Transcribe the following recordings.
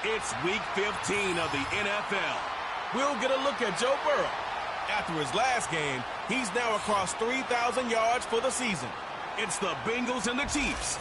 It's Week 15 of the NFL. We'll get a look at Joe Burrow. After his last game, he's now across 3,000 yards for the season. It's the Bengals and the Chiefs.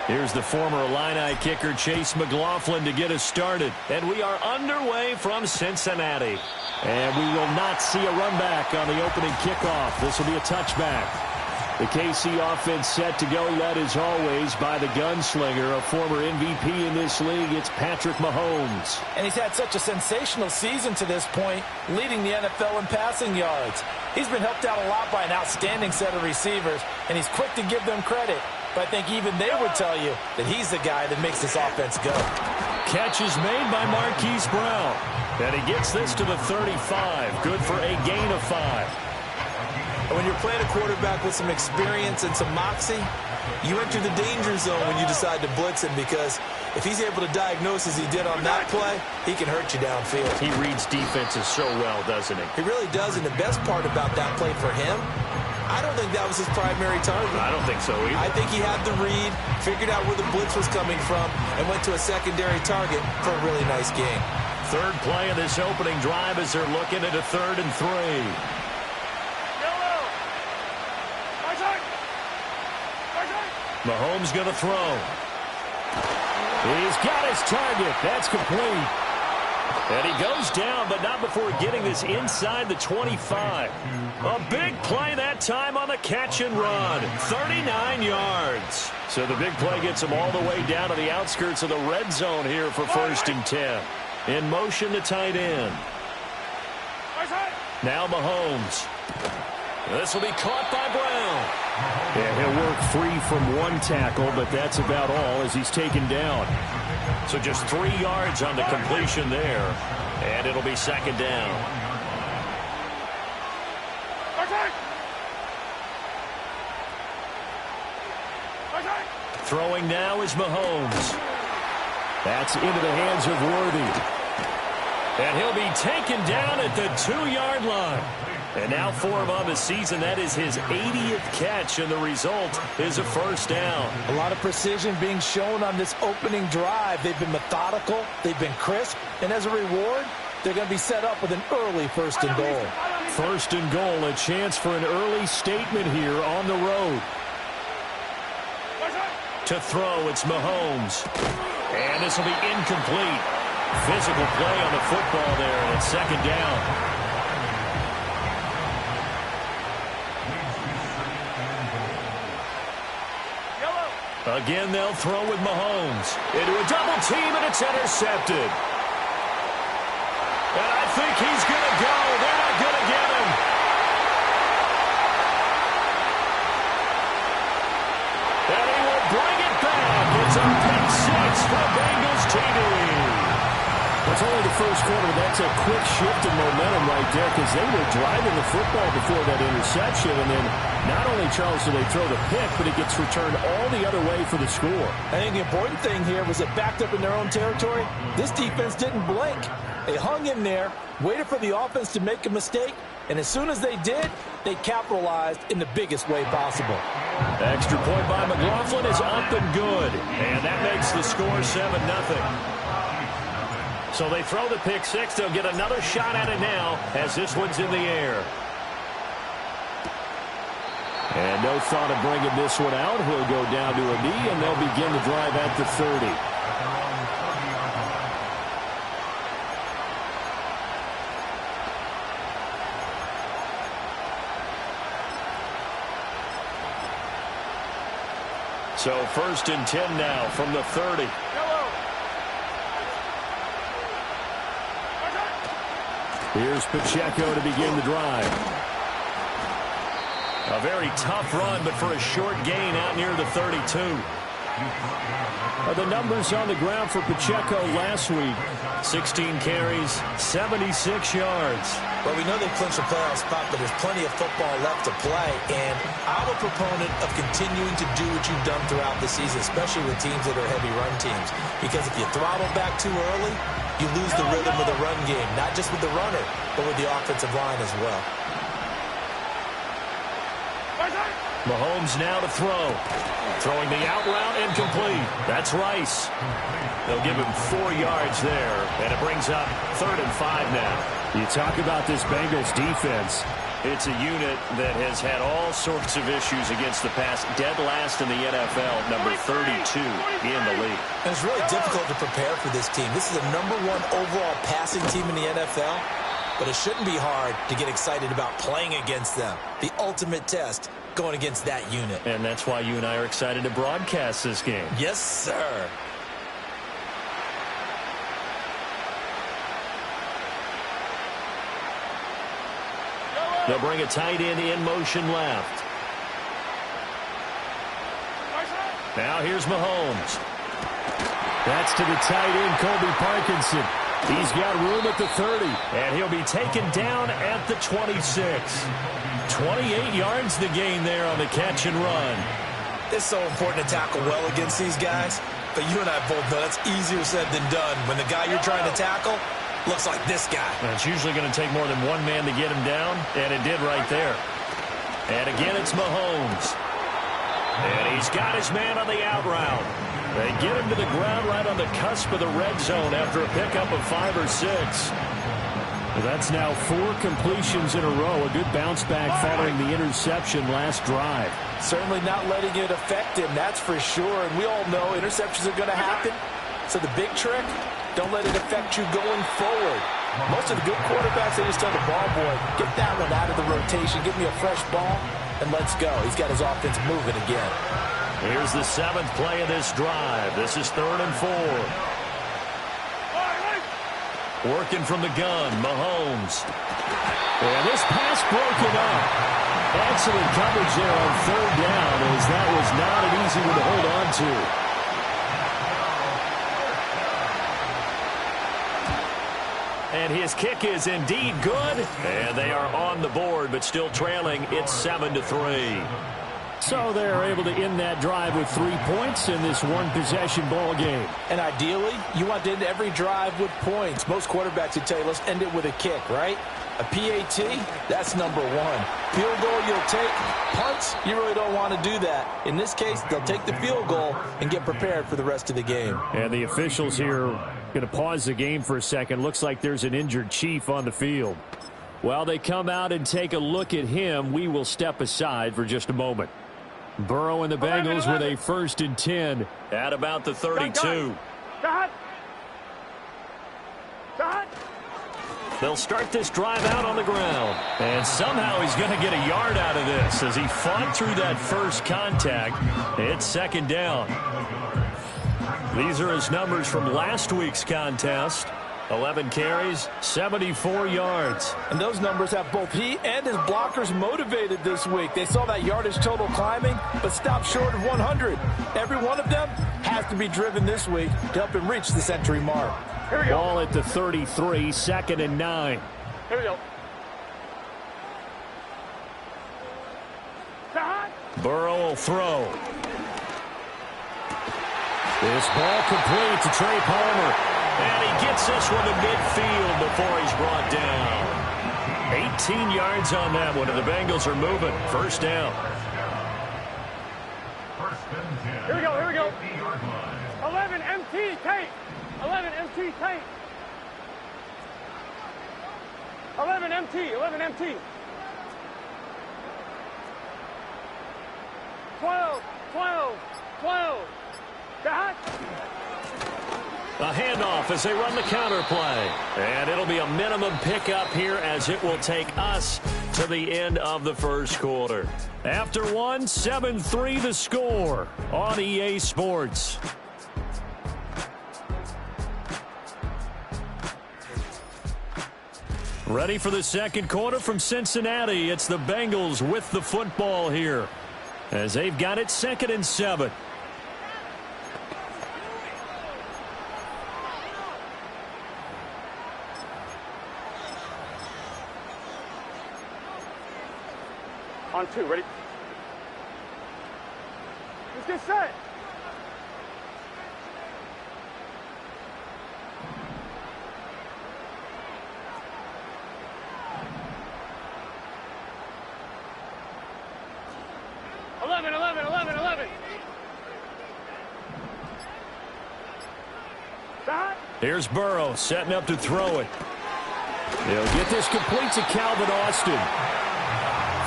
Here's the former Illini kicker Chase McLaughlin to get us started. And we are underway from Cincinnati. And we will not see a run back on the opening kickoff. This will be a touchback. The KC offense set to go, led as always by the gunslinger, a former MVP in this league. It's Patrick Mahomes. And he's had such a sensational season to this point, leading the NFL in passing yards. He's been helped out a lot by an outstanding set of receivers, and he's quick to give them credit. But I think even they would tell you that he's the guy that makes this offense go. Catch is made by Marquise Brown. And he gets this to the 35. Good for a gain of 5. And when you're playing a quarterback with some experience and some moxie, you enter the danger zone when you decide to blitz him, because if he's able to diagnose as he did on that play, he can hurt you downfield. He reads defenses so well, doesn't he? He really does, and the best part about that play for him, I don't think that was his primary target. I don't think so either. I think he had the read, figured out where the blitz was coming from, and went to a secondary target for a really nice game. Third play of this opening drive as they're looking at a 3rd and 3. Mahomes going to throw. He's got his target. That's complete. And he goes down, but not before getting this inside the 25. A big play that time on the catch and run. 39 yards. So the big play gets him all the way down to the outskirts of the red zone here for 1st and 10. In motion to tight end. Now Mahomes. This will be caught by Brown. And he'll work free from one tackle, but that's about all as he's taken down. So just 3 yards on the completion there. And it'll be 2nd down. Throwing now is Mahomes. That's into the hands of Worthy. And he'll be taken down at the 2-yard line. And now for him on the season, that is his 80th catch, and the result is a 1st down. A lot of precision being shown on this opening drive. They've been methodical, they've been crisp, and as a reward, they're going to be set up with an early 1st and goal. 1st and goal, a chance for an early statement here on the road. To throw, it's Mahomes. And this will be incomplete. Physical play on the football there, and it's 2nd down. Again, they'll throw with Mahomes. Into a double team, and it's intercepted. And I think he's going to go. They're not going to get him. And he will bring it back. It's a pick 6 for Bengals TD. It's only the 1st quarter, but that's a quick shift in momentum right there, because they were driving the football before that interception, and then not only, Charles, do they throw the pick, but it gets returned all the other way for the score. I think the important thing here was it backed up in their own territory. This defense didn't blink. They hung in there, waited for the offense to make a mistake, and as soon as they did, they capitalized in the biggest way possible. Extra point by McLaughlin is up and good, and that makes the score 7-0. So they throw the pick 6. They'll get another shot at it now as this one's in the air. And no thought of bringing this one out. He'll go down to a knee, and they'll begin the drive at the 30. So 1st and 10 now from the 30. Here's Pacheco to begin the drive. A very tough run, but for a short gain out near the 32. The numbers on the ground for Pacheco last week: 16 carries, 76 yards. Well, we know they clinched a playoff spot, but there's plenty of football left to play. And I'm a proponent of continuing to do what you've done throughout the season, especially with teams that are heavy run teams. Because if you throttle back too early, you lose the rhythm of the run game, not just with the runner, but with the offensive line as well. Mahomes now to throw. Throwing the out route incomplete. That's Rice. They'll give him 4 yards there, and it brings up 3rd and 5 now. You talk about this Bengals defense. It's a unit that has had all sorts of issues against the pass. Dead last in the NFL, number 32 in the league. And it's really difficult to prepare for this team. This is the #1 overall passing team in the NFL, but it shouldn't be hard to get excited about playing against them. The ultimate test going against that unit. And that's why you and I are excited to broadcast this game. Yes, sir. They'll bring a tight end in motion left. Now here's Mahomes. That's to the tight end, Colby Parkinson. He's got room at the 30. And he'll be taken down at the 26. 28 yards the gain there on the catch and run. It's so important to tackle well against these guys. But you and I both know that's easier said than done. When the guy you're trying to tackle looks like this guy. And it's usually going to take more than one man to get him down, and it did right there. And again, it's Mahomes. And he's got his man on the out route. They get him to the ground right on the cusp of the red zone after a pickup of 5 or 6. Well, that's now 4 completions in a row. A good bounce back following the interception last drive. Certainly not letting it affect him, that's for sure. And we all know interceptions are going to happen. So the big trick, don't let it affect you going forward. Most of the good quarterbacks, they just tell the ball boy, get that one out of the rotation, give me a fresh ball, and let's go. He's got his offense moving again. Here's the 7th play of this drive. This is 3rd and 4. Working from the gun, Mahomes. And this pass broken up. Excellent coverage there on 3rd down, as that was not an easy one to hold on to. And his kick is indeed good. And they are on the board, but still trailing. It's 7-3. So they're able to end that drive with 3 points in this one-possession ball game. And ideally, you want to end every drive with points. Most quarterbacks would tell you, let's end it with a kick, right? A PAT, that's #1. Field goal, you'll take. Punts, you really don't want to do that. In this case, they'll take the field goal and get prepared for the rest of the game. And the officials here going to pause the game for a second. Looks like there's an injured Chief on the field. While they come out and take a look at him, we will step aside for just a moment. Burrow and the Bengals with a 1st and 10 at about the 32. They'll start this drive out on the ground. And somehow he's going to get a yard out of this as he fought through that first contact. It's 2nd down. These are his numbers from last week's contest. 11 carries, 74 yards. And those numbers have both he and his blockers motivated this week. They saw that yardage total climbing, but stopped short of 100. Every one of them has to be driven this week to help him reach the century mark. Here we go. Ball at the 33, 2nd and 9. Here we go. Burrow will throw. This ball complete to Trey Palmer. And he gets this one to midfield before he's brought down. 18 yards on that one, and the Bengals are moving. 1st down. Here we go, here we go. 11 MT tape. 11 MT tape. 11 MT, 11 MT. 12, 12, 12. Got. A handoff as they run the counter play. And it'll be a minimum pickup here as it will take us to the end of the 1st quarter. After 1, 7-3 the score on EA Sports. Ready for the 2nd quarter from Cincinnati. It's the Bengals with the football here as they've got it 2nd and 7. On 2, ready? Let's get set. Here's Burrow setting up to throw it. He'll get this complete to Calvin Austin.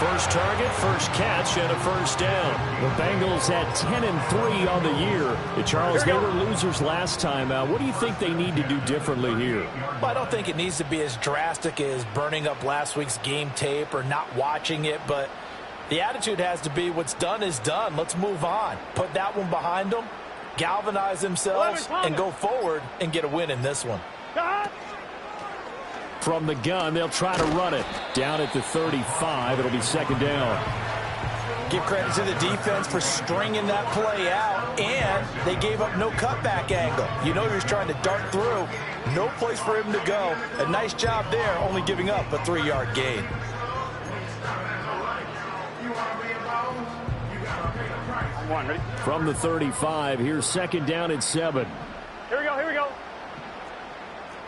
First target, first catch, and a first down. The Bengals had 10-3 on the year. Charles, they were losers last time out. What do you think they need to do differently here? Well, I don't think it needs to be as drastic as burning up last week's game tape or not watching it, but the attitude has to be what's done is done. Let's move on. Put that one behind them, galvanize themselves, and go forward and get a win in this one. From the gun, they'll try to run it. Down at the 35, it'll be second down. Give credit to the defense for stringing that play out, and they gave up no cutback angle. You know he was trying to dart through. No place for him to go. A nice job there, only giving up a 3-yard gain. One, ready? From the 35, here's second down at 7. Here we go, here we go.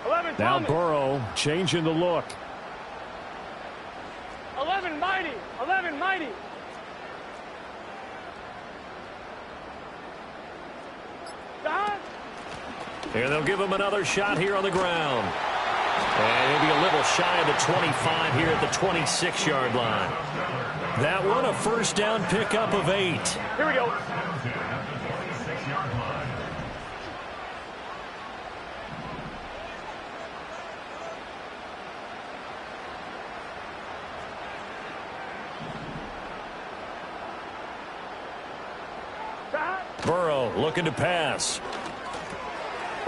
11, Now Thomas. Burrow changing the look. 11, mighty. 11, mighty. Dot. And they'll give him another shot here on the ground. And he'll be a little shy of the 25 here at the 26-yard line. That one, a first down pickup of 8. Here we go. Burrow looking to pass.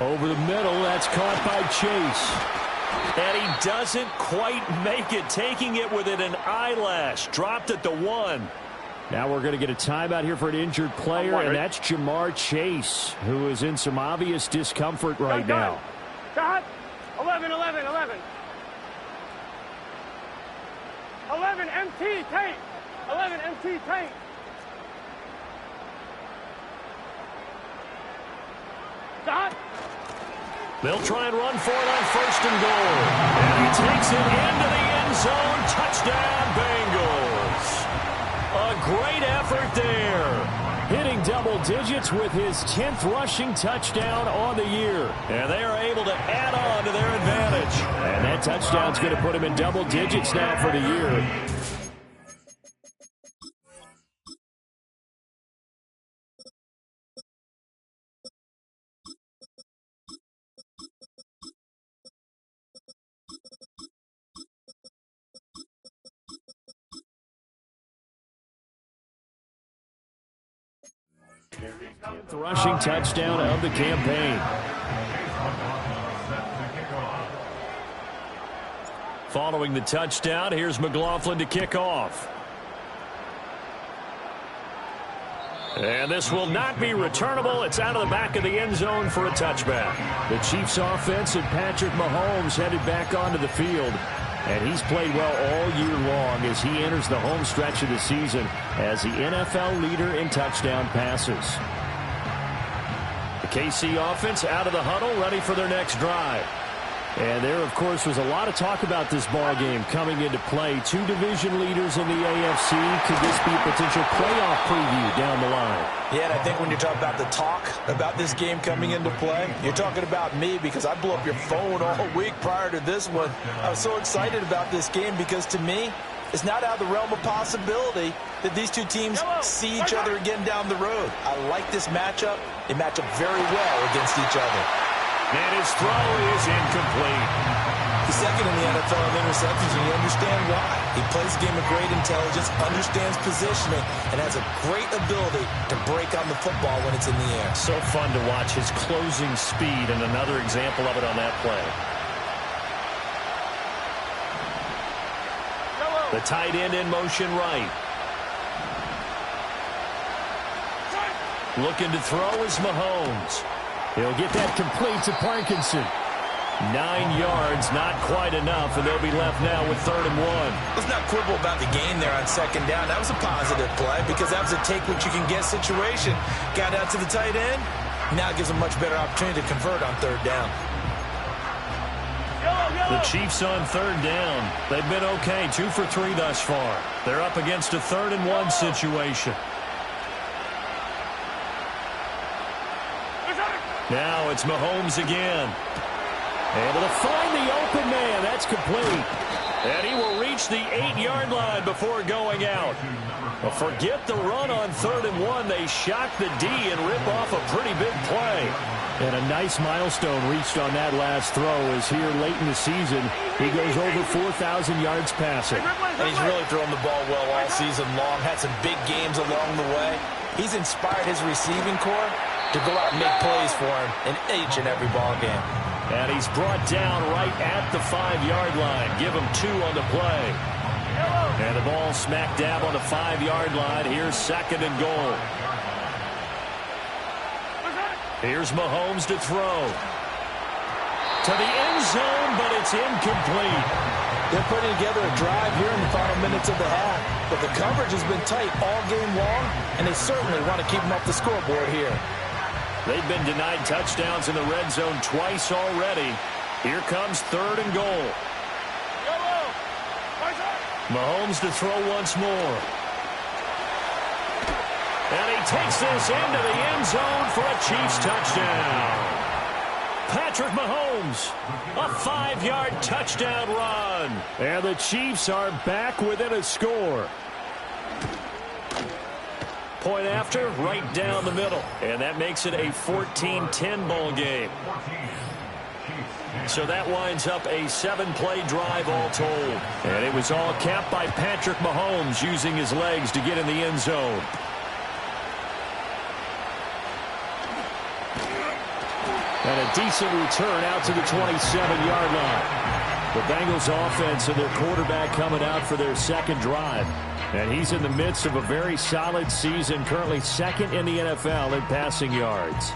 Over the middle, that's caught by Chase. And he doesn't quite make it, taking it within an eyelash. Dropped at the 1. Now we're going to get a timeout here for an injured player, and that's Jamar Chase, who is in some obvious discomfort right now. Got 11, 11, 11. 11, MT, tape. 11, MT, tape. Dot. They'll try and run for it on first and goal. And he takes it into the end zone. Touchdown, Bengals. A great effort there. Hitting double digits with his 10th rushing touchdown on the year. And they are able to add on to their advantage. And that touchdown's going to put him in double digits now for the year. The rushing touchdown of the campaign. Following the touchdown, here's McLaughlin to kick off. And this will not be returnable. It's out of the back of the end zone for a touchback. The Chiefs offense and Patrick Mahomes headed back onto the field. And he's played well all year long as he enters the home stretch of the season as the NFL leader in touchdown passes. The KC offense out of the huddle, ready for their next drive. And there, of course, was a lot of talk about this ball game coming into play. 2 division leaders in the AFC. Could this be a potential playoff preview down the line? Yeah, and I think when you talk about the talk about this game coming into play, you're talking about me because I blew up your phone all week prior to this one. I was so excited about this game because, to me, it's not out of the realm of possibility that these two teams see each other again down the road. I like this matchup. They match up very well against each other. And his throw is incomplete. He's second in the NFL in interceptions, and you understand why. He plays a game of great intelligence, understands positioning, and has a great ability to break on the football when it's in the air. So fun to watch his closing speed, and another example of it on that play. The tight end in motion right. Looking to throw is Mahomes. He'll get that complete to Parkinson. 9 yards, not quite enough, and they'll be left now with 3rd and 1. Let's not quibble about the game there on 2nd down. That was a positive play because that was a take-what-you-can-get situation. Got out to the tight end. Now it gives them much better opportunity to convert on 3rd down. The Chiefs on 3rd down. They've been okay, 2 for 3 thus far. They're up against a 3rd and 1 situation. Now it's Mahomes again. Able to find the open man. That's complete. And he will reach the 8-yard line before going out. Well, forget the run on 3rd and 1. They shock the D and rip off a pretty big play. And a nice milestone reached on that last throw as here late in the season, he goes over 4,000 yards passing. And he's really thrown the ball well all season long. Had some big games along the way. He's inspired his receiving corps to go out and make plays for him in each and every ball game. And he's brought down right at the 5-yard line. Give him 2 on the play. And the ball smack dab on the 5-yard line. Here's 2nd and goal. Here's Mahomes to throw. To the end zone, but it's incomplete. They're putting together a drive here in the final minutes of the half. But the coverage has been tight all game long, and they certainly want to keep them off the scoreboard here. They've been denied touchdowns in the red zone twice already. Here comes 3rd and goal. Mahomes to throw once more. And he takes this into the end zone for a Chiefs touchdown. Patrick Mahomes, a 5-yard touchdown run. And the Chiefs are back within a score. Point after, right down the middle. And that makes it a 14-10 ball game. So that winds up a 7-play drive all told. And it was all capped by Patrick Mahomes using his legs to get in the end zone. And a decent return out to the 27-yard line. The Bengals offense and their quarterback coming out for their 2nd drive. And he's in the midst of a very solid season, currently 2nd in the NFL in passing yards.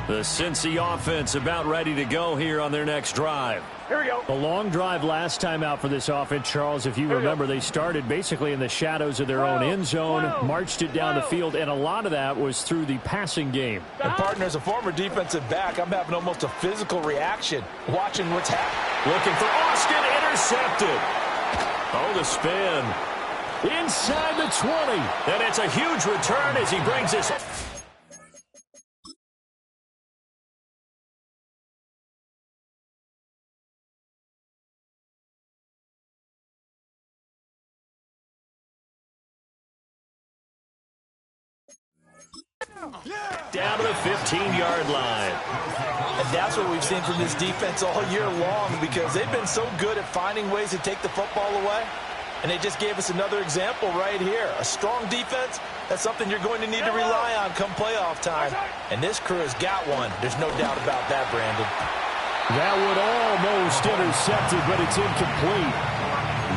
The Cincy offense about ready to go here on their next drive. Here we go. A long drive last time out for this offense, Charles. If you remember, they started basically in the shadows of their own end zone, marched it down the field, and a lot of that was through the passing game. And partner, as a former defensive back, I'm having almost a physical reaction watching what's happening. Looking for Austin, intercepted. Oh, the spin. Inside the 20. And it's a huge return as he brings this. Down to the 15-yard line. And that's what we've seen from this defense all year long because they've been so good at finding ways to take the football away. And they just gave us another example right here. A strong defense, that's something you're going to need to rely on come playoff time. And this crew has got one. There's no doubt about that, Brandon. That would almost intercept it, but it's incomplete.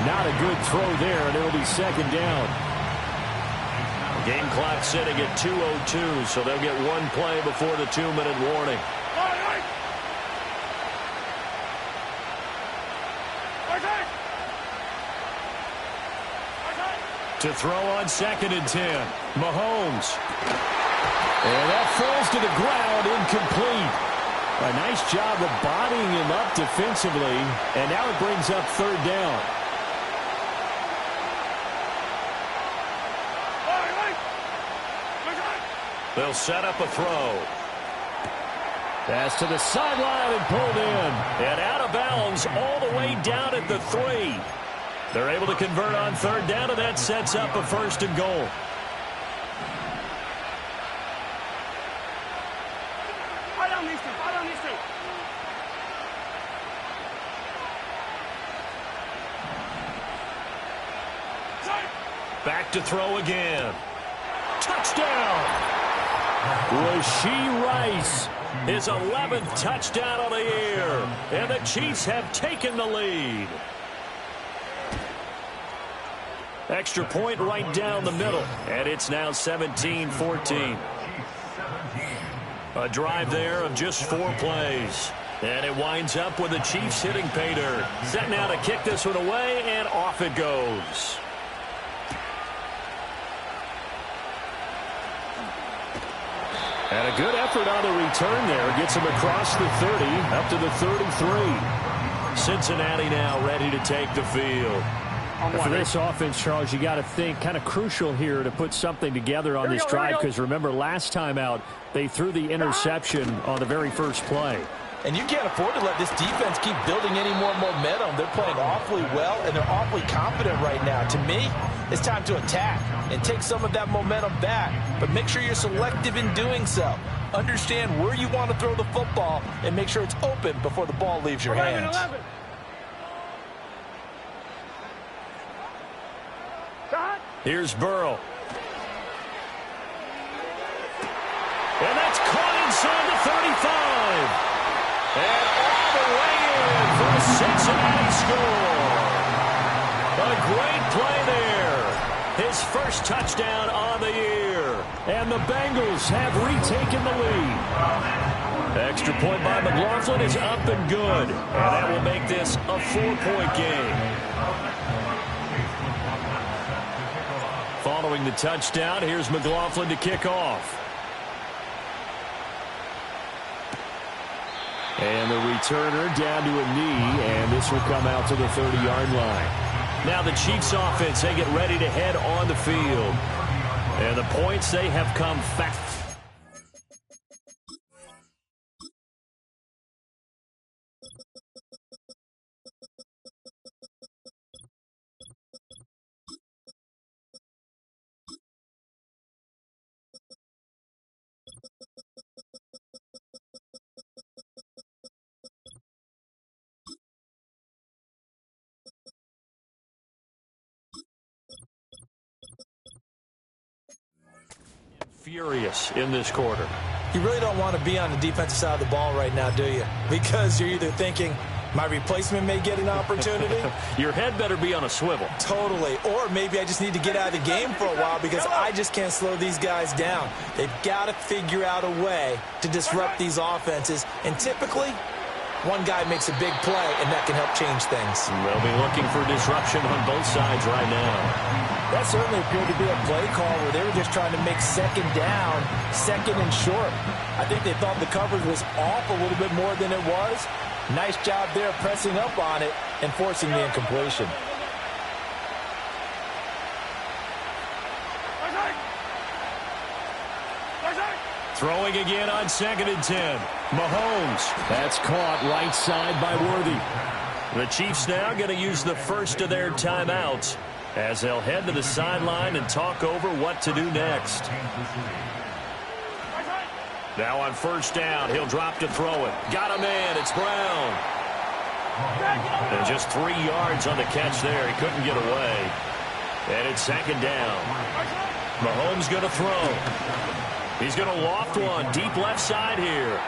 Not a good throw there, and it'll be 2nd down. Game clock sitting at 2:02, so they'll get 1 play before the 2-minute warning. To throw on 2nd and 10. Mahomes. And that falls to the ground, incomplete. A nice job of bodying him up defensively, and now it brings up 3rd down. They'll set up a throw. Pass to the sideline and pulled in. And out of bounds all the way down at the 3. They're able to convert on 3rd down, and that sets up a 1st and goal. Back to throw again. Touchdown! Rashee Rice, his 11th touchdown on the year, and the Chiefs have taken the lead. Extra point right down the middle, and it's now 17-14. A drive there of just 4 plays. And it winds up with the Chiefs hitting pay dirt. Set now to kick this one away, and off it goes. And a good effort on the return there. Gets him across the 30, up to the 33. Cincinnati now ready to take the field. For this offense, Charles, you got to think kind of crucial here to put something together on this drive, because remember last time out they threw the interception on the very first play. And you can't afford to let this defense keep building any more momentum. They're playing awfully well, and they're awfully confident right now. To me, it's time to attack and take some of that momentum back. But make sure you're selective in doing so. Understand where you want to throw the football and make sure it's open before the ball leaves your hands. 11. Here's Burrow. And that's caught inside the 35. And all the way in for a Cincinnati score. A great play there. His first touchdown on the year. And the Bengals have retaken the lead. Extra point by McLaughlin is up and good. And that will make this a 4-point game. Following the touchdown, here's McLaughlin to kick off. And the returner down to a knee, and this will come out to the 30-yard line. Now the Chiefs offense, they get ready to head on the field. And the points, they have come fast. Furious in this quarter. You really don't want to be on the defensive side of the ball right now, do you? Because you're either thinking, my replacement may get an opportunity. Your head better be on a swivel. Totally. Or maybe I just need to get out of the game for a while because I just can't slow these guys down. They've got to figure out a way to disrupt these offenses. And typically, one guy makes a big play, and that can help change things. They'll be looking for disruption on both sides right now. That certainly appeared to be a play call where they were just trying to make second down, second and short. I think they thought the coverage was off a little bit more than it was. Nice job there pressing up on it and forcing the incompletion. Throwing again on 2nd and 10. Mahomes. That's caught right side by Worthy. The Chiefs now going to use the first of their timeouts as they'll head to the sideline and talk over what to do next. Now on 1st down, he'll drop to throw it. Got a man, it's Brown. And just 3 yards on the catch there. He couldn't get away. And it's 2nd down. Mahomes going to throw. He's going to loft one deep left side here.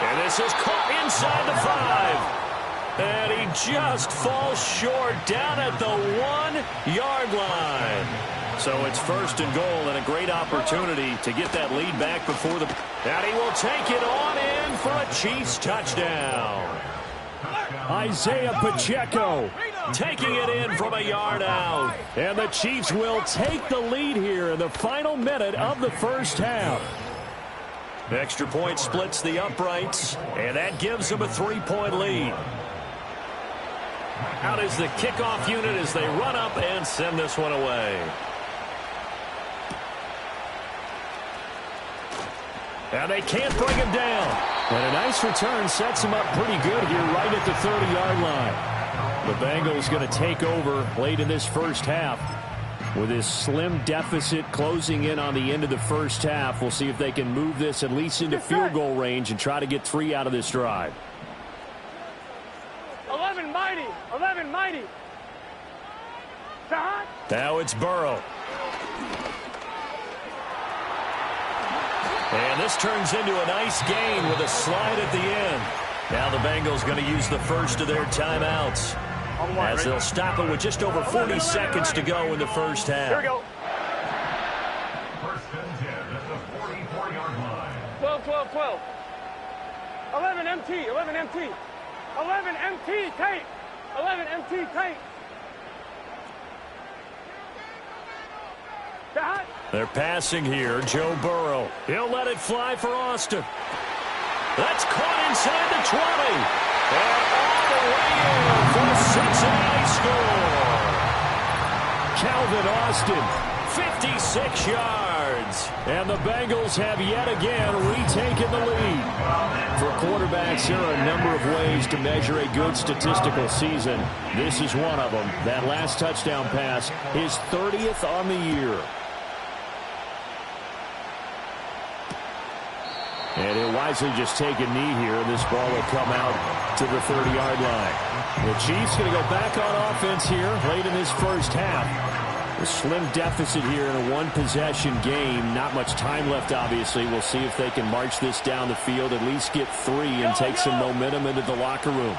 And this is caught inside the 5. And he just falls short down at the 1-yard line. So it's 1st and goal and a great opportunity to get that lead back before the... And he will take it on in for a Chiefs touchdown. Isaiah Pacheco taking it in from a yard out. And the Chiefs will take the lead here in the final minute of the first half. Extra point splits the uprights, and that gives them a 3-point lead. Out is the kickoff unit as they run up and send this one away. And they can't bring him down. And a nice return sets him up pretty good here right at the 30-yard line. The Bengals going to take over late in this first half. With this slim deficit closing in on the end of the first half, we'll see if they can move this at least into field goal range and try to get 3 out of this drive. 11 mighty. 11 mighty. Now it's Burrow. And this turns into a nice gain with a slide at the end. Now the Bengals going to use the first of their timeouts as they'll stop it with just over 40 seconds to go in the first half. Here we go. 12, 12, 12. 11 MT, 11 MT. 11 MT, tape. 11 MT, tape. That. They're passing here. Joe Burrow. He'll let it fly for Austin. That's caught inside the 20. And all the way in for the Cincinnati score. Calvin Austin, 56 yards. And the Bengals have yet again retaken the lead. For quarterbacks, there are a number of ways to measure a good statistical season. This is one of them. That last touchdown pass, his 30th on the year. And he'll wisely just take a knee here. This ball will come out to the 30-yard line. The Chiefs going to go back on offense here late in this first half. A slim deficit here in a one-possession game. Not much time left, obviously. We'll see if they can march this down the field, at least get 3 and take some momentum into the locker room.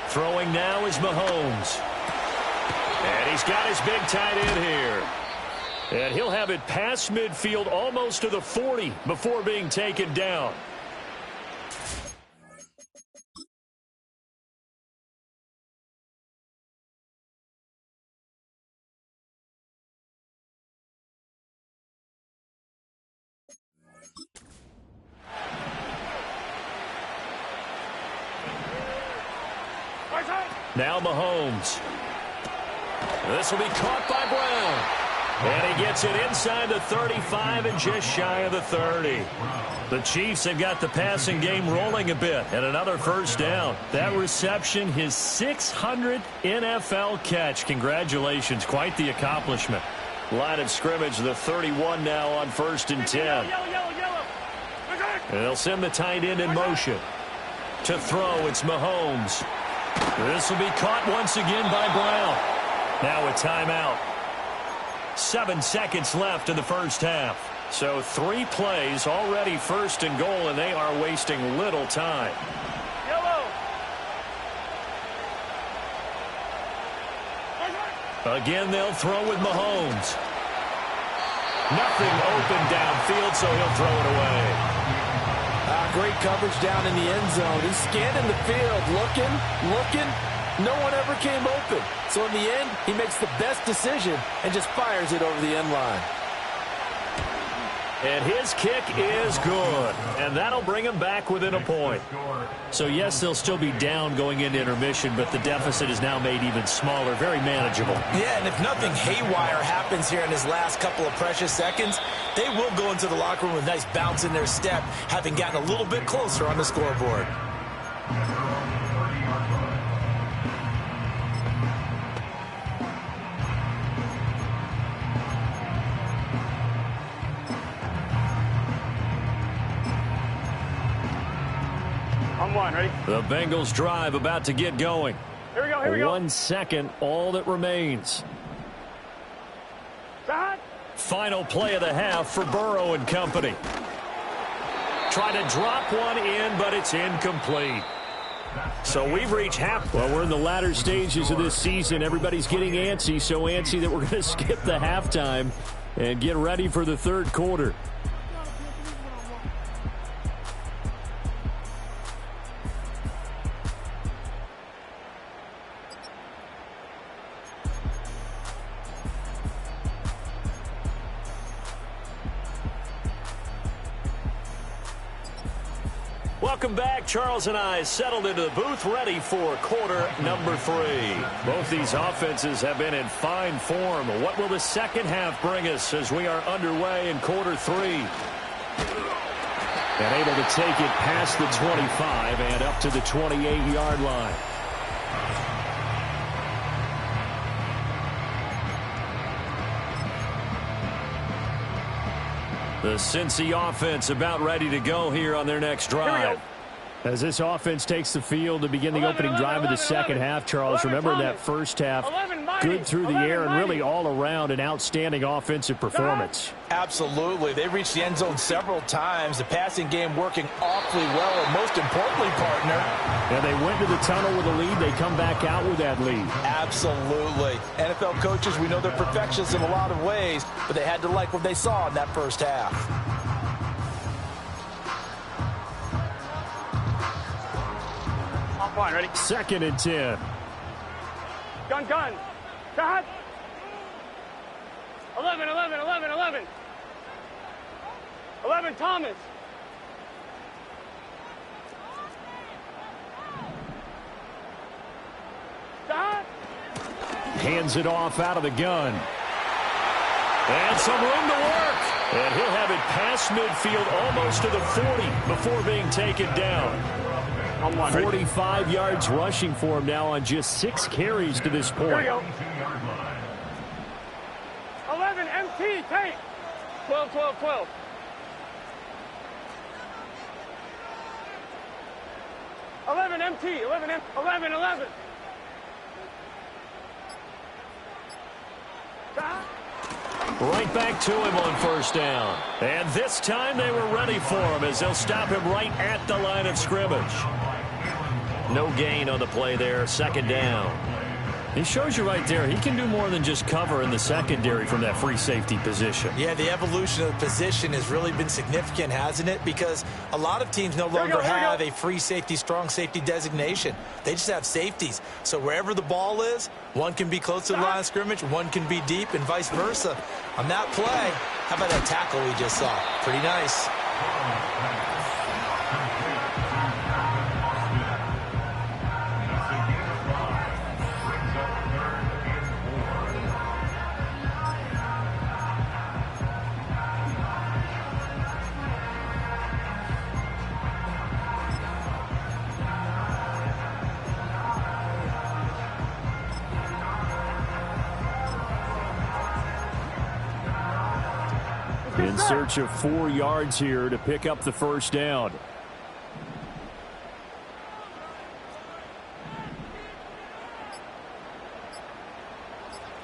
Throwing now is Mahomes. And he's got his big tight end here. And he'll have it past midfield almost to the 40 before being taken down. Now Mahomes. This will be caught by Brown. And he gets it inside the 35 and just shy of the 30. The Chiefs have got the passing game rolling a bit. And another first down. That reception, his 600th NFL catch. Congratulations. Quite the accomplishment. Line of scrimmage, the 31 now on 1st and 10. And they'll send the tight end in motion. To throw, it's Mahomes. This will be caught once again by Brown. Now a timeout. 7 seconds left in the first half. So 3 plays, already 1st and goal, and they are wasting little time. Again, they'll throw with Mahomes. Nothing open downfield, so he'll throw it away. Great coverage down in the end zone. He's scanning the field, looking. No one ever came open. So in the end, he makes the best decision and just fires it over the end line. And his kick is good. And that'll bring him back within a point. So, yes, they'll still be down going into intermission, but the deficit is now made even smaller, very manageable. Yeah, and if nothing haywire happens here in his last couple of precious seconds, they will go into the locker room with a nice bounce in their step, having gotten a little bit closer on the scoreboard. Ready? The Bengals drive about to get going. Here we go, here we go. 1 second, all that remains. Shot. Final play of the half for Burrow and company. Try to drop one in, but it's incomplete. So we've reached half. Well, we're in the latter stages of this season. Everybody's getting antsy, so antsy that we're going to skip the halftime and get ready for the third quarter. Welcome back. Charles and I settled into the booth, ready for quarter number 3. Both these offenses have been in fine form. What will the second half bring us as we are underway in quarter 3? And able to take it past the 25 and up to the 28-yard line. The Cincy offense about ready to go here on their next drive. As this offense takes the field to begin the opening drive of the second half, Charles, remember in that first half, looked good through the air and really all around an outstanding offensive performance. Absolutely. They reached the end zone several times. The passing game working awfully well, and most importantly, partner. And they went to the tunnel with a lead. They come back out with that lead. Absolutely. NFL coaches, we know they're perfectionists in a lot of ways, but they had to like what they saw in that first half. Fine, ready? 2nd and 10. Gun. Shot. 11. 11, Thomas. Shot. Hands it off out of the gun. And some room to work. And he'll have it past midfield almost to the 40 before being taken down. 45 yards rushing for him now on just 6 carries to this point. Here we go. 11, MT, take. 12. 11, MT, 11. Right back to him on 1st down. And this time they were ready for him as they'll stop him right at the line of scrimmage. No gain on the play there, 2nd down. He shows you right there, he can do more than just cover in the secondary from that free safety position. Yeah, the evolution of the position has really been significant, hasn't it? Because a lot of teams no longer have a free safety, strong safety designation. They just have safeties. So wherever the ball is, one can be close to the line of scrimmage, one can be deep, and vice versa. On that play, how about that tackle we just saw? Pretty nice. In search of 4 yards here to pick up the 1st down.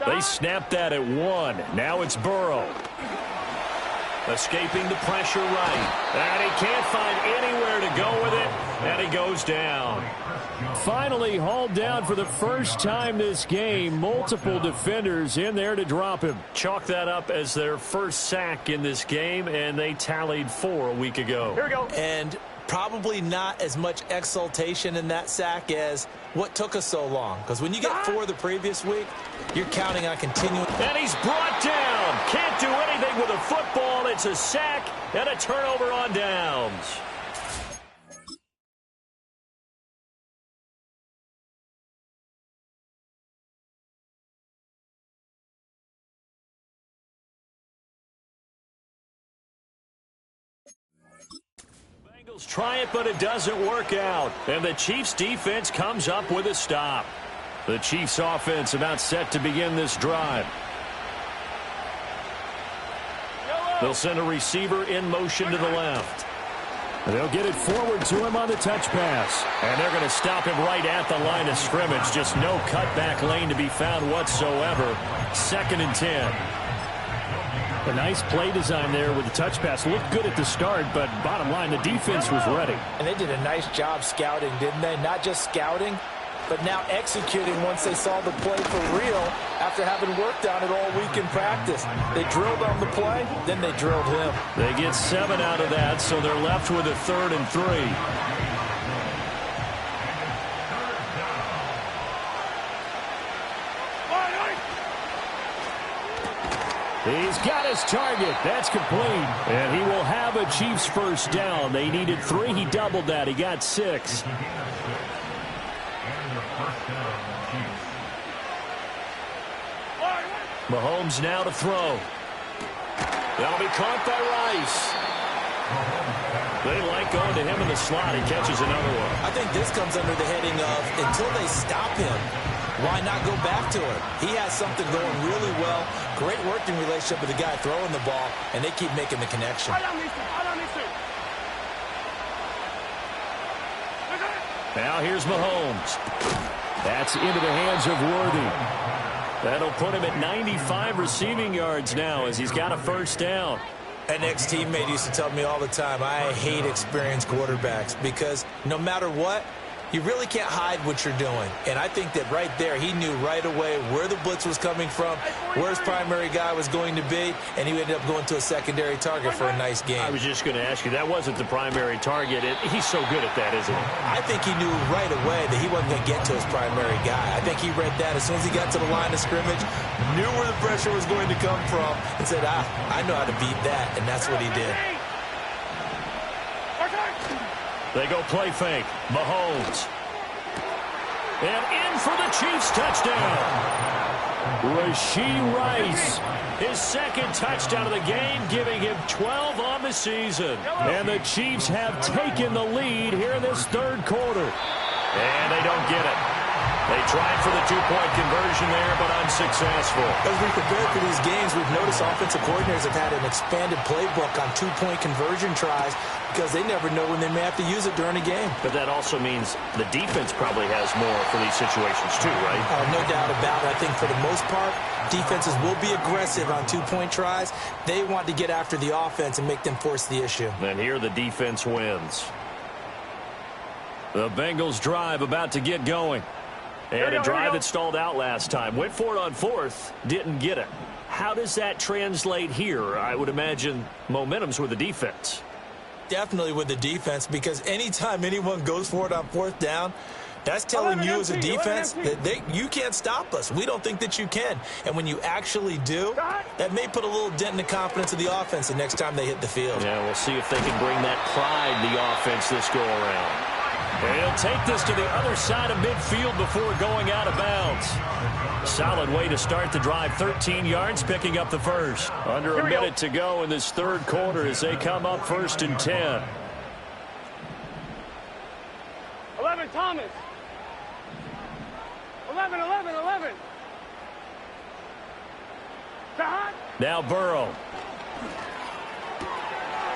They snapped that at 1. Now it's Burrow. Escaping the pressure right. And he can't find anywhere to go with it. And he goes down. Finally hauled down for the first time this game. Multiple defenders in there to drop him. Chalk that up as their first sack in this game, and they tallied 4 a week ago. Here we go. And probably not as much exultation in that sack as what took us so long. Because when you get 4 the previous week, you're counting on continuing. And he's brought down. Can't do anything with a football. It's a sack and a turnover on downs. Bengals try it, but it doesn't work out. And the Chiefs defense comes up with a stop. The Chiefs offense about set to begin this drive. They'll send a receiver in motion to the left. They'll get it forward to him on the touch pass. And they're going to stop him right at the line of scrimmage. Just no cutback lane to be found whatsoever. 2nd and 10. A nice play design there with the touch pass. Looked good at the start, but bottom line, the defense was ready. And they did a nice job scouting, didn't they? Not just scouting, but now executing once they saw the play for real after having worked on it all week in practice. They drilled on the play, then they drilled him. They get 7 out of that, so they're left with a 3rd and 3. He's got his target. That's complete. And he will have a Chiefs first down. They needed 3. He doubled that. He got 6. Mahomes now to throw. That'll be caught by Rice. They like going to him in the slot. He catches another one. I think this comes under the heading of until they stop him, why not go back to him? He has something going really well. Great working relationship with the guy throwing the ball, and they keep making the connection. Now here's Mahomes. That's into the hands of Worthy. That'll put him at 95 receiving yards now as he's got a first down. An ex-teammate used to tell me all the time, I hate experienced quarterbacks because no matter what, you really can't hide what you're doing. And I think that right there, he knew right away where the blitz was coming from, where his primary guy was going to be, and he ended up going to a secondary target for a nice game. I was just going to ask you, that wasn't the primary target. He's so good at that, isn't he? I think he knew right away that he wasn't going to get to his primary guy. I think he read that as soon as he got to the line of scrimmage, knew where the pressure was going to come from, and said, I know how to beat that, and that's what he did. They go play fake. Mahomes. And in for the Chiefs touchdown. Rashee Rice. His second touchdown of the game, giving him 12 on the season. And the Chiefs have taken the lead here in this third quarter. And they don't get it. They tried for the two-point conversion there, but unsuccessful. As we prepare for these games, we've noticed offensive coordinators have had an expanded playbook on two-point conversion tries because they never know when they may have to use it during a game. But that also means the defense probably has more for these situations too, right? No doubt about it. I think for the most part, defenses will be aggressive on two-point tries. They want to get after the offense and make them force the issue. And here the defense wins. The Bengals drive about to get going. And a drive that stalled out last time. Went for it on fourth. Didn't get it. How does that translate here? I would imagine momentum's with the defense. Definitely with the defense, because anytime anyone goes for it on fourth down, that's telling you as a defense that you can't stop us. We don't think that you can. And when you actually do, that may put a little dent in the confidence of the offense the next time they hit the field. Yeah, we'll see if they can bring that pride in the offense this go-around. And he'll take this to the other side of midfield before going out of bounds. Solid way to start the drive. 13 yards, picking up the first. Under a minute to go in this third quarter as they come up 1st and 10. 11, Thomas. 11. Now Burrow.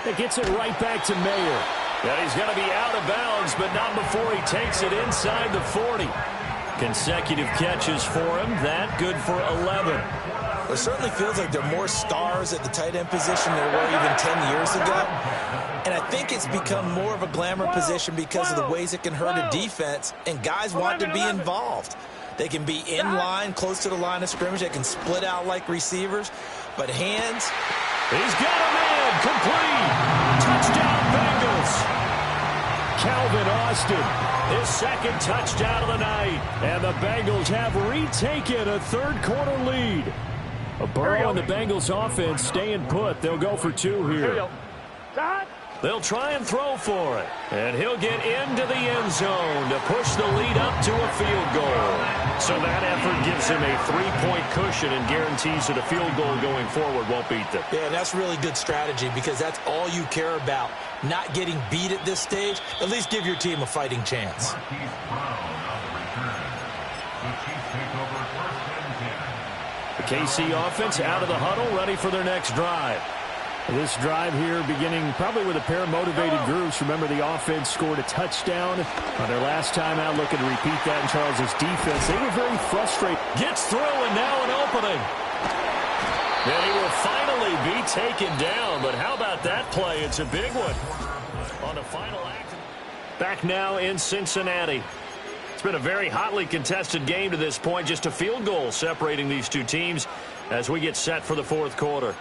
It gets it right back to Mayer. And he's going to be out of bounds, but not before he takes it inside the 40. Consecutive catches for him. That good for 11. It certainly feels like there are more stars at the tight end position than there were even 10 years ago. And I think it's become more of a glamour position because of the ways it can hurt a defense, and guys want to be involved. They can be in line, close to the line of scrimmage. They can split out like receivers. But hands... He's got a man. Complete. Touchdown, Bengals. Calvin Austin, his second touchdown of the night. And the Bengals have retaken a third-quarter lead. Burrow and the Bengals offense staying put. They'll go for two here. They'll try and throw for it. And he'll get into the end zone to push the lead up to a field goal. So that effort gives him a 3-point cushion and guarantees that a field goal going forward won't beat them. Yeah, that's really good strategy because that's all you care about. Not getting beat at this stage. At least give your team a fighting chance. The KC offense out of the huddle, ready for their next drive. This drive here beginning probably with a pair of motivated groups. Remember, the offense scored a touchdown on their last time out. Looking to repeat that in Charles's defense. They were very frustrated. Gets through, and now an opening. And he will finally be taken down. But how about that play? It's a big one on the final act. Back now in Cincinnati. It's been a very hotly contested game to this point. Just a field goal separating these two teams as we get set for the fourth quarter.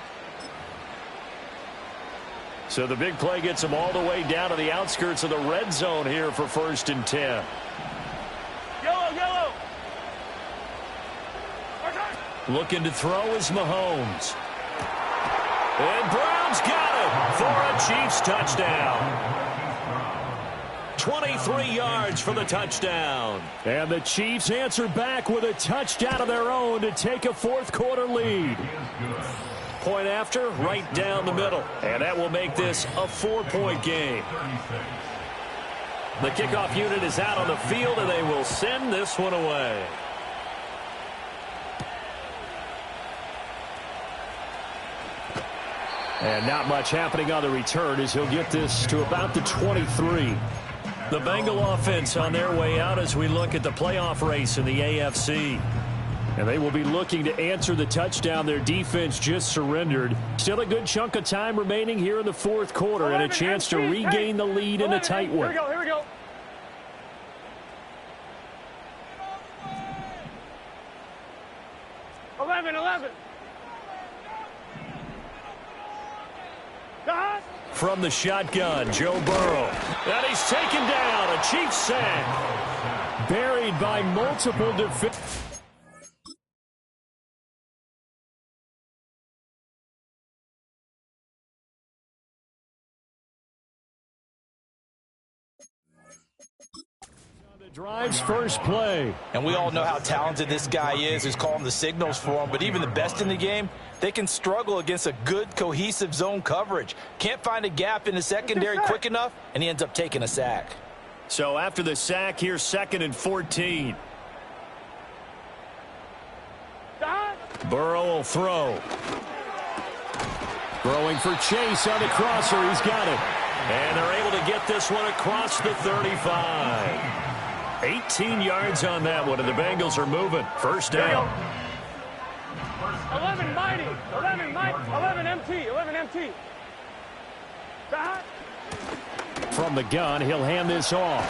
So the big play gets them all the way down to the outskirts of the red zone here for 1st and 10. Yellow. Looking to throw is Mahomes. And Brown's got it for a Chiefs touchdown. 23 yards for the touchdown. And the Chiefs answer back with a touchdown of their own to take a fourth-quarter lead. Point after, right down the middle. And that will make this a 4-point game. The kickoff unit is out on the field, and they will send this one away. And not much happening on the return as he'll get this to about the 23. The Bengal offense on their way out as we look at the playoff race in the AFC. And they will be looking to answer the touchdown their defense just surrendered. Still a good chunk of time remaining here in the fourth quarter and a chance to regain the lead in a tight one. Here we go. 11. From the shotgun, Joe Burrow. And he's taken down. A Chiefs sack. Buried by multiple defenders. Drives first play. And we all know how talented this guy is who's calling the signals for him. But even the best in the game, they can struggle against a good, cohesive zone coverage. Can't find a gap in the secondary quick enough, and he ends up taking a sack. So after the sack, here's 2nd and 14. Burrow will throw. Throwing for Chase on the crosser. He's got it. And they're able to get this one across the 35. 18 yards on that one, and the Bengals are moving. First down. 11 mighty. 11 MT. From the gun, he'll hand this off.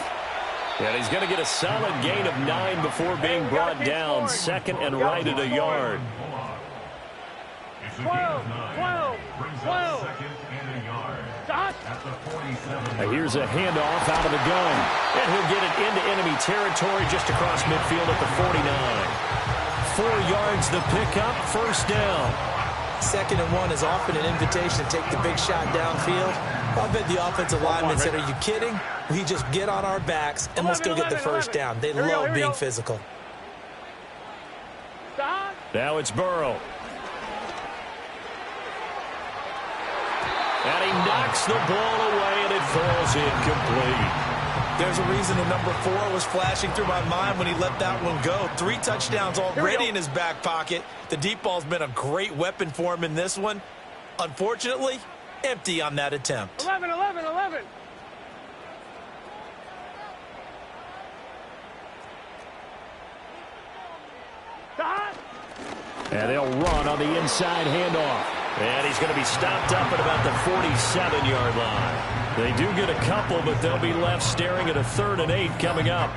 And he's going to get a solid gain of 9 before being brought down. 2nd and right at a yard. 12. Here's a handoff out of the gun. And he'll get it into enemy territory just across midfield at the 49. 4 yards the pickup, first down. 2nd and 1 is often an invitation to take the big shot downfield. I bet the offensive lineman said, are you kidding? We just get on our backs and let's go get the first down. They love being physical. Now it's Burrow. And he knocks the ball away, and it falls incomplete. There's a reason the number 4 was flashing through my mind when he let that one go. 3 touchdowns already in his back pocket. The deep ball's been a great weapon for him in this one. Unfortunately, empty on that attempt. 11. And they'll run on the inside handoff. And he's going to be stopped up at about the 47-yard line. They do get a couple, but they'll be left staring at a 3rd and 8 coming up.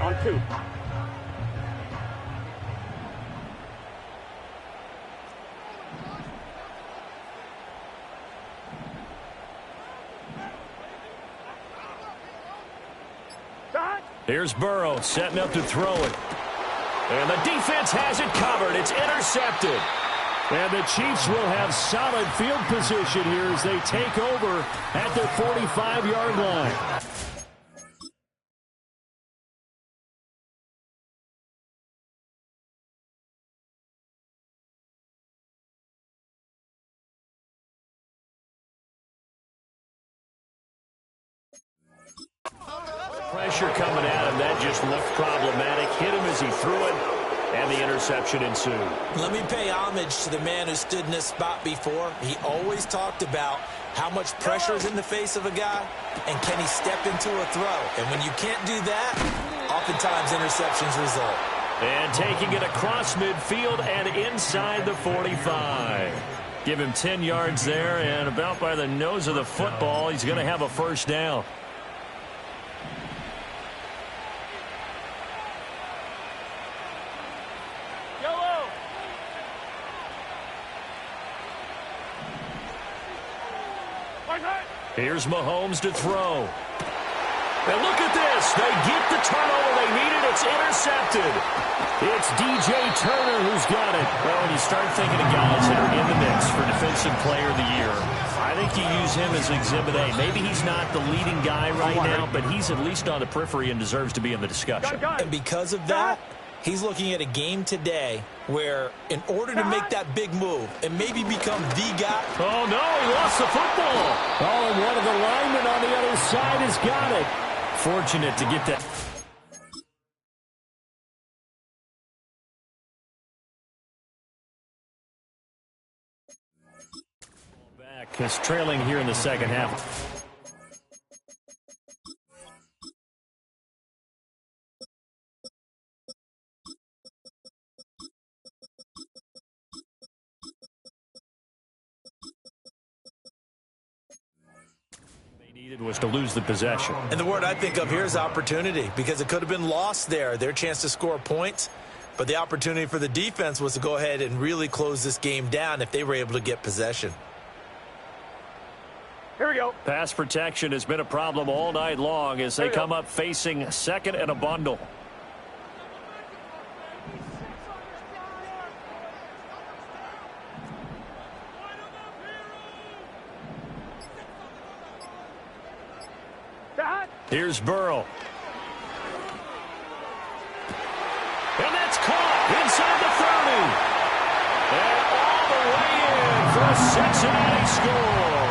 On 2. Here's Burrow setting up to throw it. And the defense has it covered. It's intercepted. And the Chiefs will have solid field position here as they take over at their 45-yard line. Pressure coming at him. That just looked problematic. Hit him as he threw it, and the interception ensued. Let me pay homage to the man who stood in this spot before. He always talked about how much pressure is in the face of a guy, and can he step into a throw. And when you can't do that, oftentimes interceptions result. And taking it across midfield and inside the 45. Give him 10 yards there, and about by the nose of the football, he's going to have a first down. Here's Mahomes to throw. And look at this. They get the turnover they needed. It's intercepted. It's DJ Turner who's got it. Well, when you start thinking of guys that are in the mix for Defensive Player of the Year, I think you use him as Exhibit A. Maybe he's not the leading guy right now, but he's at least on the periphery and deserves to be in the discussion. And because of that, he's looking at a game today where in order to make that big move and maybe become the guy. Oh, no, he lost the football. Oh, and one of the linemen on the other side has got it. Fortunate to get that. Because trailing here in the second half. Was to lose the possession. And the word I think of here is opportunity, because it could have been lost there, their chance to score points. But the opportunity for the defense was to go ahead and really close this game down if they were able to get possession. Here we go. Pass protection has been a problem all night long as they come up facing second and a bundle. Here's Burrow. And that's caught inside the 30. And all the way in for a Cincinnati score.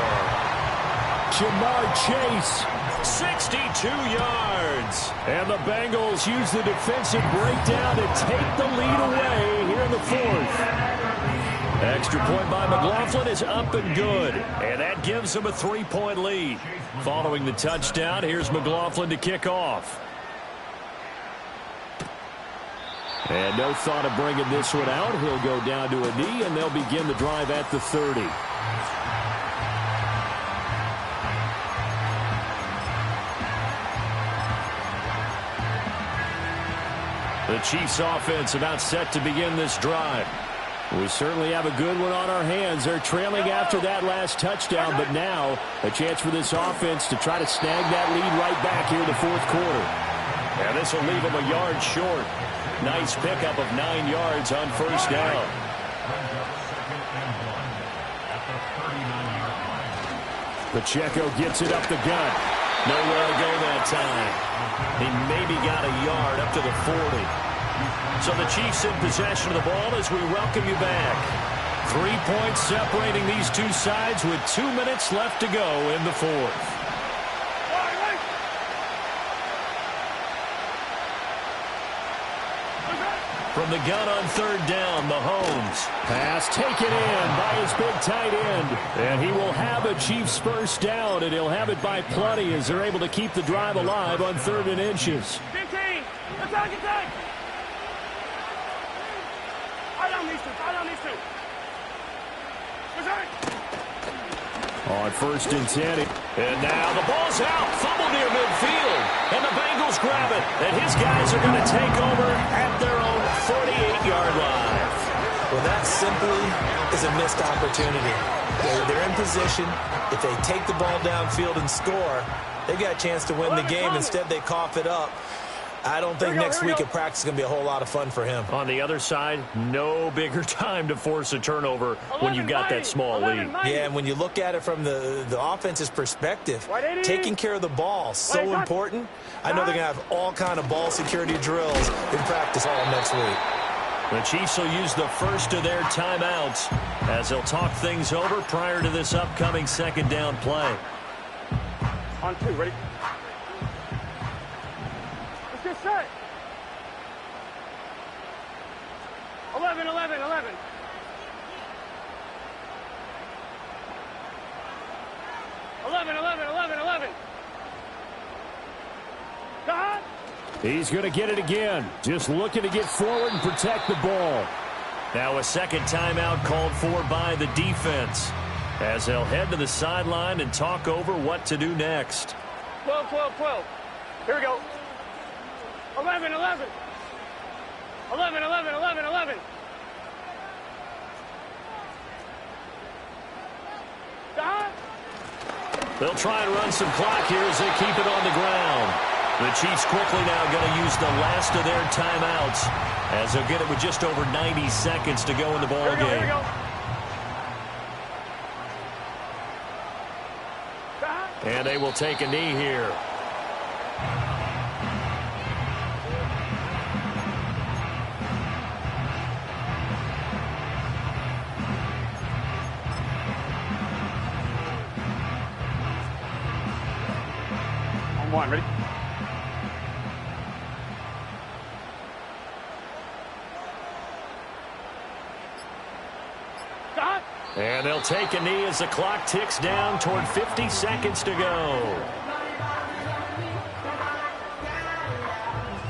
Jamar Chase, 62 yards. And the Bengals use the defensive breakdown to take the lead away here in the fourth. Extra point by McLaughlin is up and good. And that gives them a 3-point lead. Following the touchdown, here's McLaughlin to kick off. And no thought of bringing this one out. He'll go down to a knee, and they'll begin the drive at the 30. The Chiefs offense about set to begin this drive. We certainly have a good one on our hands. They're trailing after that last touchdown, but now a chance for this offense to try to snag that lead right back here in the fourth quarter. And this will leave them a yard short. Nice pickup of 9 yards on first down. Pacheco gets it up the gut. Nowhere to go that time. He maybe got a yard up to the 40. So the Chiefs in possession of the ball as we welcome you back. 3 points separating these two sides with 2 minutes left to go in the fourth. From the gun on third down, Mahomes. Pass taken in by his big tight end. And he will have a Chiefs first down, and he'll have it by plenty as they're able to keep the drive alive on 3rd and inches. 15. Attack, attack. Down these two. On 1st and 10. And now the ball's out. Fumble near midfield. And the Bengals grab it. And his guys are going to take over at their own 48-yard line. Well, that simply is a missed opportunity. They're in position. If they take the ball downfield and score, they've got a chance to win the game. Instead, they cough it up. I don't think next week at practice is going to be a whole lot of fun for him. On the other side, no bigger time to force a turnover when you've got that small lead. Yeah, and when you look at it from the offense's perspective, taking care of the ball, so important. I know they're going to have all kind of ball security drills in practice all next week. The Chiefs will use the first of their timeouts as they'll talk things over prior to this upcoming second down play. On 2, ready? Let's get set. 11. 11. God. He's going to get it again. Just looking to get forward and protect the ball. Now a second timeout called for by the defense as they'll head to the sideline and talk over what to do next. 12. Here we go. 11. They'll try and run some clock here as they keep it on the ground. The Chiefs quickly now going to use the last of their timeouts as they'll get it with just over 90 seconds to go in the ball game. Here we go. And they will take a knee here. On 1, ready? And they'll take a knee as the clock ticks down toward 50 seconds to go.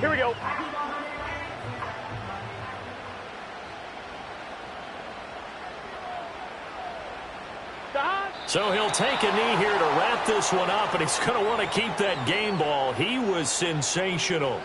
Here we go. So he'll take a knee here to wrap this one up, and he's going to want to keep that game ball. He was sensational.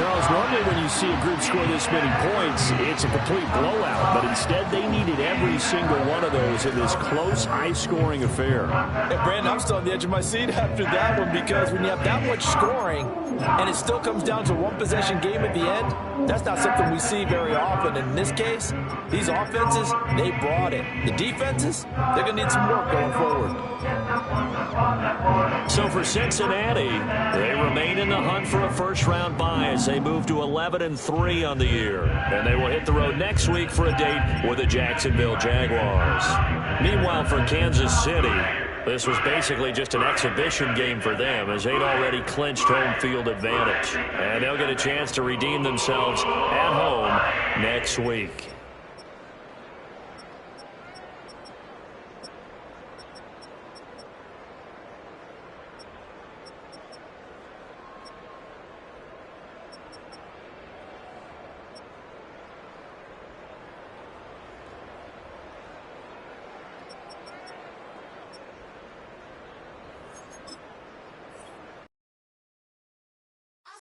Charles, normally when you see a group score this many points, it's a complete blowout. But instead, they needed every single one of those in this close, high-scoring affair. Hey, Brandon, I'm still on the edge of my seat after that one because when you have that much scoring and it still comes down to one possession game at the end, that's not something we see very often. In this case, these offenses, they brought it. The defenses, they're going to need some work going forward. So for Cincinnati, they remain in the hunt for a first-round bye as they move to 11-3 on the year. And they will hit the road next week for a date with the Jacksonville Jaguars. Meanwhile, for Kansas City, this was basically just an exhibition game for them as they'd already clinched home field advantage. And they'll get a chance to redeem themselves at home next week.